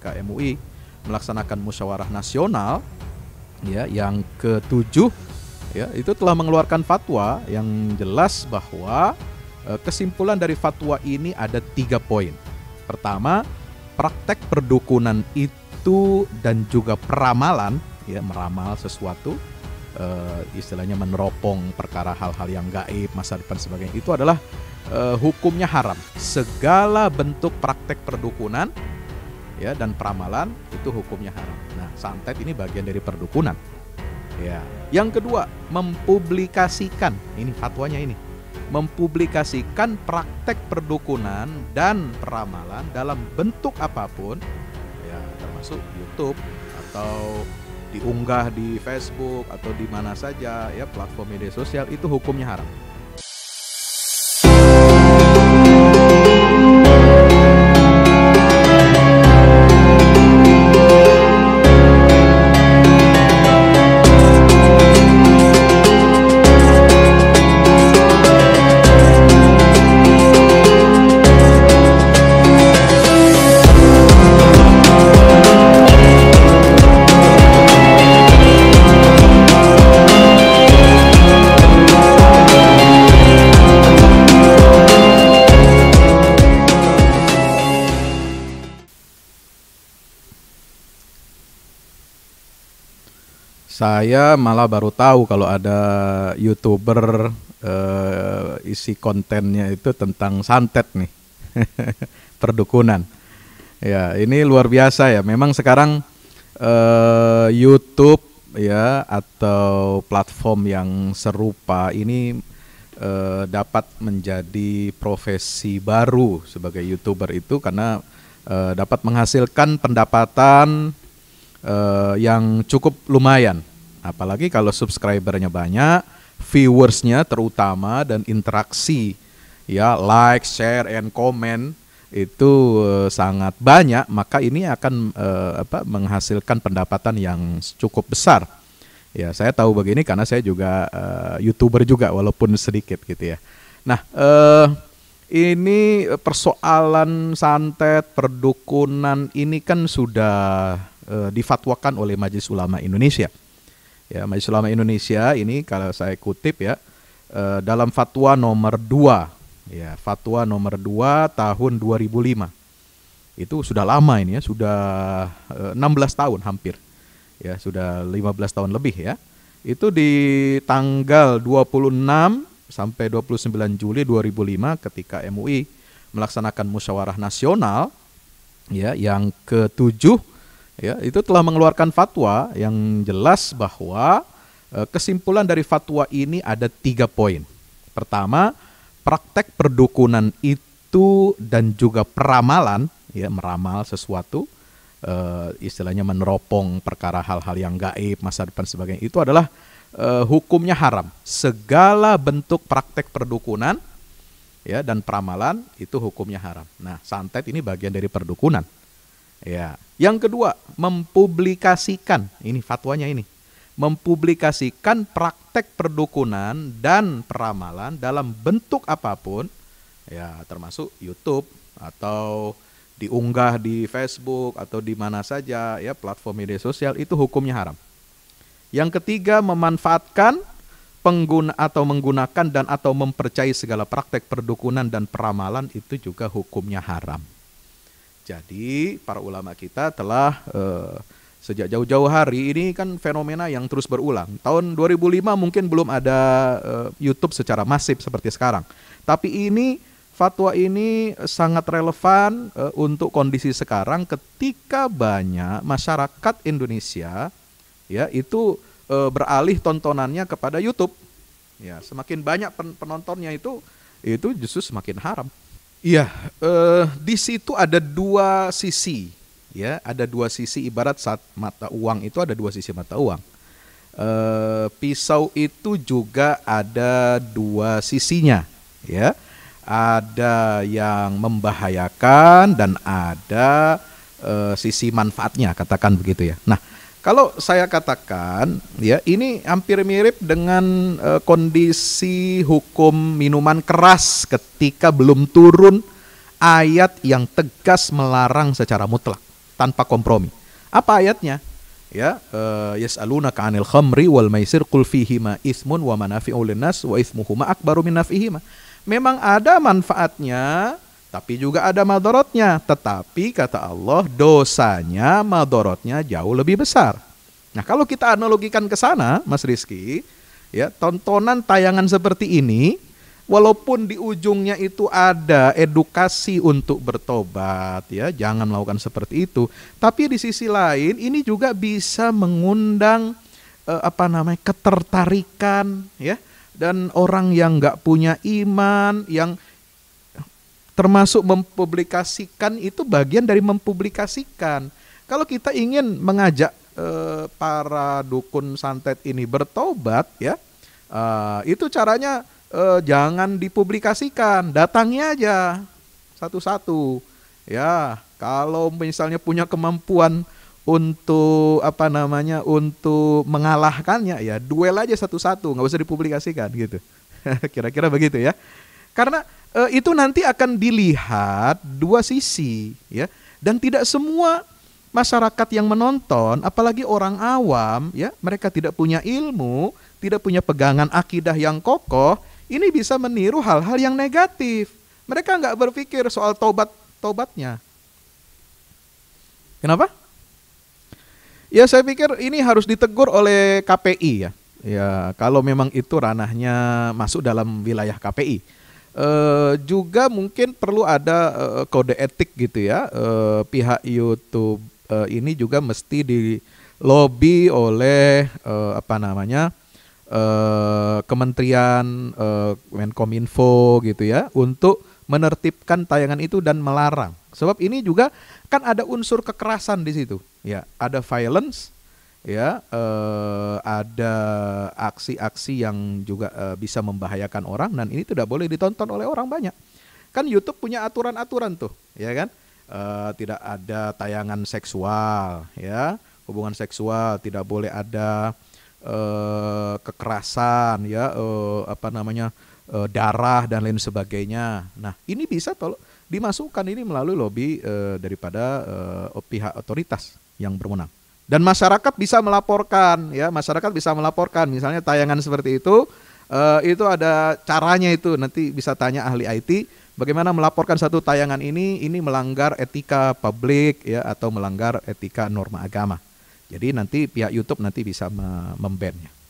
ketika MUI melaksanakan musyawarah nasional ya yang ke-7 ya, itu telah mengeluarkan fatwa yang jelas bahwa kesimpulan dari fatwa ini ada 3 poin. Pertama, praktek perdukunan itu dan juga peramalan, ya meramal sesuatu, istilahnya meneropong perkara hal-hal yang gaib, masa depan sebagainya, itu adalah hukumnya haram. Segala bentuk praktek perdukunan ya dan peramalan itu hukumnya haram. Nah, santet ini bagian dari perdukunan. Ya. Yang kedua, mempublikasikan, ini fatwanya ini. Mempublikasikan praktek perdukunan dan peramalan dalam bentuk apapun, ya termasuk YouTube atau diunggah di Facebook atau di mana saja ya platform media sosial, itu hukumnya haram. Saya malah baru tahu kalau ada YouTuber isi kontennya itu tentang santet nih, perdukunan. Ya, ini luar biasa ya. Memang sekarang YouTube ya atau platform yang serupa ini dapat menjadi profesi baru sebagai YouTuber itu karena dapat menghasilkan pendapatan yang cukup lumayan. Apalagi kalau subscribernya banyak, viewersnya terutama, dan interaksi ya, like, share, and comment itu sangat banyak, maka ini akan menghasilkan pendapatan yang cukup besar. Ya, saya tahu begini karena saya juga YouTuber juga walaupun sedikit gitu ya. Nah, ini persoalan santet, perdukunan ini kan sudah difatwakan oleh Majelis Ulama Indonesia. Ya, Majelis Ulama Indonesia ini kalau saya kutip ya, dalam fatwa nomor 2, ya, fatwa nomor 2 tahun 2005. Itu sudah lama ini ya, sudah 16 tahun hampir. Ya, sudah 15 tahun lebih ya. Itu di tanggal 26 sampai 29 Juli 2005 ketika MUI melaksanakan musyawarah nasional ya yang ke-7 ya, itu telah mengeluarkan fatwa yang jelas bahwa kesimpulan dari fatwa ini ada 3 poin. Pertama, praktek perdukunan itu dan juga peramalan, ya meramal sesuatu, istilahnya meneropong perkara hal-hal yang gaib, masa depan sebagainya, itu adalah hukumnya haram. Segala bentuk praktek perdukunan ya dan peramalan itu hukumnya haram. Nah, santet ini bagian dari perdukunan. Ya. Yang kedua, mempublikasikan, ini fatwanya ini. Mempublikasikan praktek perdukunan dan peramalan dalam bentuk apapun, ya termasuk YouTube atau diunggah di Facebook atau di mana saja ya platform media sosial, itu hukumnya haram. Yang ketiga, memanfaatkan, menggunakan dan atau mempercayai segala praktek perdukunan dan peramalan itu juga hukumnya haram. Jadi para ulama kita telah sejak jauh-jauh hari, ini kan fenomena yang terus berulang. Tahun 2005 mungkin belum ada YouTube secara masif seperti sekarang. Tapi ini fatwa ini sangat relevan untuk kondisi sekarang ketika banyak masyarakat Indonesia ya itu beralih tontonannya kepada YouTube. Ya, semakin banyak penontonnya itu justru semakin haram. Iya, di situ ada 2 sisi, ya, ada 2 sisi. Ibarat saat mata uang itu ada 2 sisi mata uang. Pisau itu juga ada 2 sisinya, ya. Ada yang membahayakan dan ada sisi manfaatnya, katakan begitu ya. Nah, kalau saya katakan, ya ini hampir mirip dengan kondisi hukum minuman keras ketika belum turun ayat yang tegas melarang secara mutlak. tanpa kompromi. Apa ayatnya? Ya, yas'alunaka 'anil khamri wal maisir qul fihima itsmun wa manafi'u linnas wa itsmuhuma akbaru min naf'ihima. Memang ada manfaatnya, tapi juga ada madorotnya. Tetapi kata Allah, dosanya, madorotnya jauh lebih besar. Nah, kalau kita analogikan ke sana, Mas Rizky, ya, tontonan tayangan seperti ini, walaupun di ujungnya itu ada edukasi untuk bertobat, ya, jangan melakukan seperti itu. Tapi di sisi lain, ini juga bisa mengundang ketertarikan, ya, dan orang yang nggak punya iman, yang termasuk mempublikasikan itu bagian dari mempublikasikan. Kalau kita ingin mengajak para dukun santet ini bertobat, ya, itu caranya jangan dipublikasikan, datangnya aja satu-satu. Ya, kalau misalnya punya kemampuan untuk untuk mengalahkannya, ya duel aja satu-satu, nggak usah dipublikasikan gitu. Kira-kira begitu ya. Karena itu nanti akan dilihat dua sisi, ya, dan tidak semua masyarakat yang menonton, apalagi orang awam, ya, mereka tidak punya ilmu, tidak punya pegangan akidah yang kokoh, ini bisa meniru hal-hal yang negatif. Mereka nggak berpikir soal tobatnya. Kenapa? Ya, saya pikir ini harus ditegur oleh KPI, ya. Ya, kalau memang itu ranahnya masuk dalam wilayah KPI. Juga mungkin perlu ada kode etik gitu ya. Pihak YouTube ini juga mesti dilobi oleh Kementerian Menkominfo gitu ya, untuk menertibkan tayangan itu dan melarang. Sebab ini juga kan ada unsur kekerasan di situ, ya, ada violence, ya, ada aksi-aksi yang juga bisa membahayakan orang, dan ini tidak boleh ditonton oleh orang banyak. Kan YouTube punya aturan-aturan tuh, ya kan? Tidak ada tayangan seksual, ya, hubungan seksual, tidak boleh ada kekerasan, ya, darah dan lain sebagainya. Nah, ini bisa dimasukkan ini melalui lobby daripada pihak otoritas yang berwenang. Dan masyarakat bisa melaporkan, ya, misalnya tayangan seperti itu ada caranya, itu nanti bisa tanya ahli IT bagaimana melaporkan satu tayangan ini melanggar etika publik, ya, atau melanggar etika norma agama. Jadi nanti pihak YouTube nanti bisa membannya.